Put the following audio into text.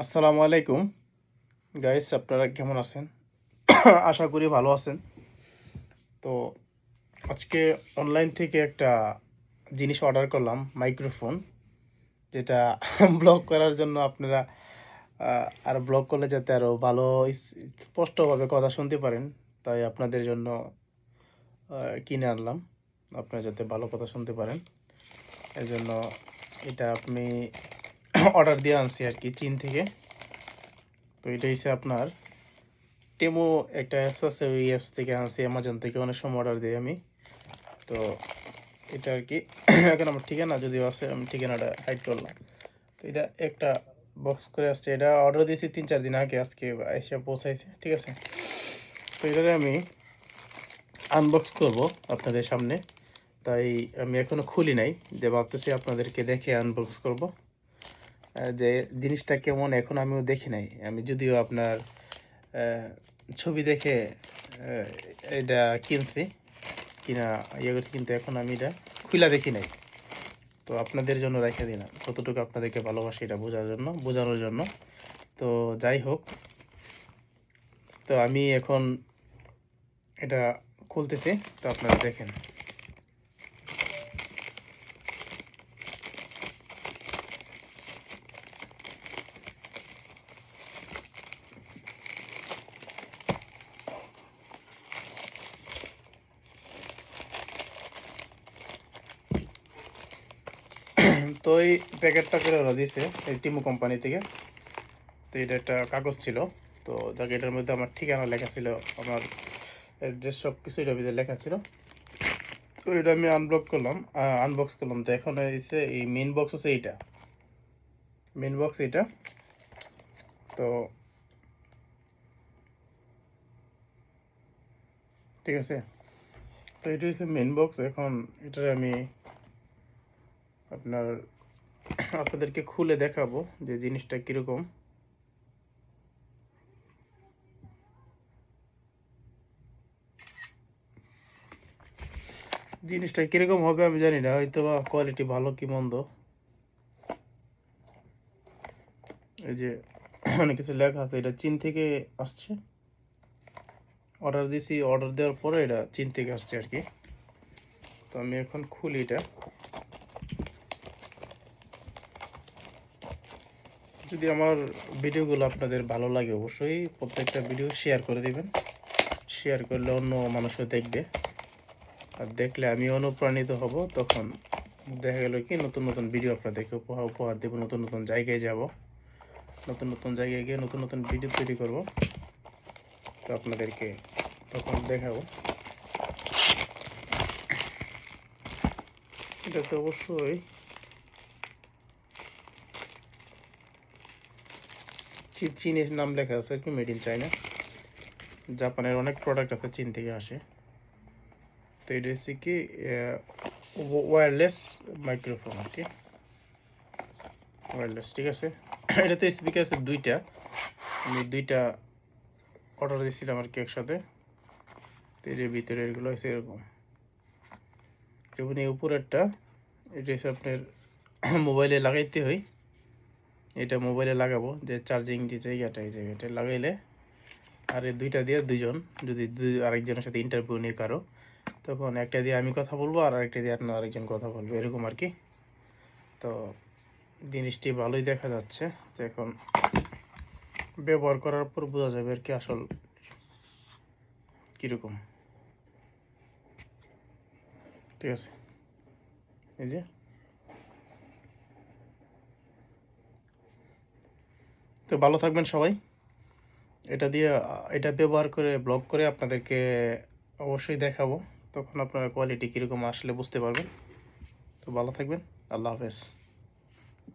আসসালামু আলাইকুম গাইস, আপনারা কেমন আছেন? আশা করি ভালো আছেন। তো আজকে অনলাইন থেকে একটা জিনিস অর্ডার করলাম, মাইক্রোফোন, যেটা ব্লগ করার জন্য আপনারা আর ব্লগ করলে যাতে আরও ভালো স্পষ্টভাবে কথা শুনতে পারেন, তাই আপনাদের জন্য কিনে আনলাম, আপনারা যাতে ভালো কথা শুনতে পারেন। এই জন্য এটা আপনি অর্ডার দিয়ে আনছি আর কি, চীন থেকে। তো এটা হচ্ছে আপনার টেমো একটা অ্যাপস আছে, ওই অ্যাপস থেকে আনছি, অ্যামাজন থেকে অনেক সময় অর্ডার দিই আমি। তো এটা আর কি এখন আমার ঠিকানা যদিও আছে, আমি ঠিকানাটা হাইড করলাম। তো এটা একটা বক্স করে আসছে, এটা অর্ডার দিয়েছি 3-4 দিন আগে, আজকে এসে পৌঁছাইছে, ঠিক আছে। তো এটারে আমি আনবক্স করব আপনাদের সামনে, তাই আমি এখনো খুলি নাই, যে ভাবতেছি আপনাদেরকে দেখে আনবক্স করব। যে জিনিসটা কেমন এখন আমিও দেখি নাই, আমি যদিও আপনার ছবি দেখে এটা কিনছি, কিনা ইয়ে করছি, কিন্তু এখন আমি এটা খুলে দেখি নাই। তো আপনাদের জন্য রেখে দিলাম, কতটুকু আপনাদেরকে ভালোবাসি এটা বোঝানোর জন্য। তো যাই হোক, তো আমি এখন এটা খুলতেছি, তো আপনারা দেখেন। তো এই প্যাকেটটা করে ওরা দিয়েছে এই টিমু কোম্পানি থেকে। তো এটা একটা কাগজ ছিল, তো যাকে এটার মধ্যে আমার ঠিকানা লেখা ছিল, আমার অ্যাড্রেস সব কিছু এটার ভিতরে লেখা ছিল। তো এটা আমি আনবক্স করলাম। তো এখন এসে এই মেইন বক্স হচ্ছে এইটা, মেইন বক্স এটা। তো ঠিক আছে, তো এটা হচ্ছে মেইন বক্স। এখন এটার আমি আপনাদেরকে খুলে দেখাবো যে জিনিসটা কীরকম। জিনিসটা কীরকম হবে আমি জানি না, হয়তো বা কোয়ালিটি ভালো কি মন্দ। এই যে অনেক কিছু লেখা আছে, এটা চীন থেকে আসছে। অর্ডার দিয়েছি, অর্ডার দেওয়ার পরে এটা চীন থেকে আসছে আর কি। তো আমি এখন খুলি এটা। যদি আমার ভিডিওগুলো আপনাদের ভালো লাগে, অবশ্যই প্রত্যেকটা ভিডিও শেয়ার করে দিবেন। শেয়ার করলে অন্য মানুষও দেখবে, আর দেখলে আমি অনুপ্রাণিত হব। তখন দেখা গেল কি, নতুন নতুন ভিডিও আপনাদেরকে উপহার দেবো, নতুন নতুন জায়গায় যাব, নতুন নতুন জায়গায় গিয়ে নতুন নতুন ভিডিও তৈরি করব। তো আপনাদেরকে তখন দেখাবো। এটা তো অবশ্যই চীনের নাম লেখা আছে আর কি, মেড ইন চায়না। জাপানের অনেক প্রোডাক্ট আছে চীন থেকে আসে। তো এটা হচ্ছে কি ওয়্যারলেস মাইক্রোফোন আর কি, ওয়্যারলেস, ঠিক আছে। এটাতে স্পিকার আছে দুইটা, আমি দুইটা অর্ডার দিয়েছিলাম আর কি একসাথে। তো এর ভিতরে এগুলো হচ্ছে এরকম, যেমন এই উপরেরটা, এটা হচ্ছে আপনার মোবাইলে লাগাইতে হয়। এটা মোবাইলে লাগাবো, যে চার্জিং যে জায়গাটা, এই জায়গাটা লাগাইলে, আর এই দুইটা দিয়ে দুইজন, যদি আরেকজনের সাথে ইন্টারভিউ নিয়ে কারো, তখন একটা দিয়ে আমি কথা বলবো আর আরেকটা দিয়ে আপনার আরেকজন কথা বলবো, এরকম আর কি। তো জিনিসটি ভালোই দেখা যাচ্ছে। তো এখন ব্যবহার করার পর বোঝা যাবে আর কি আসল কীরকম, ঠিক আছে। এই যে, তো ভালো থাকবেন সবাই। এটা ব্যবহার করে ব্লগ করে আপনাদেরকে অবশ্যই দেখাবো, তখন আপনারা কোয়ালিটি কীরকম আসলে বুঝতে পারবেন। তো ভালো থাকবেন, আল্লাহ হাফেজ।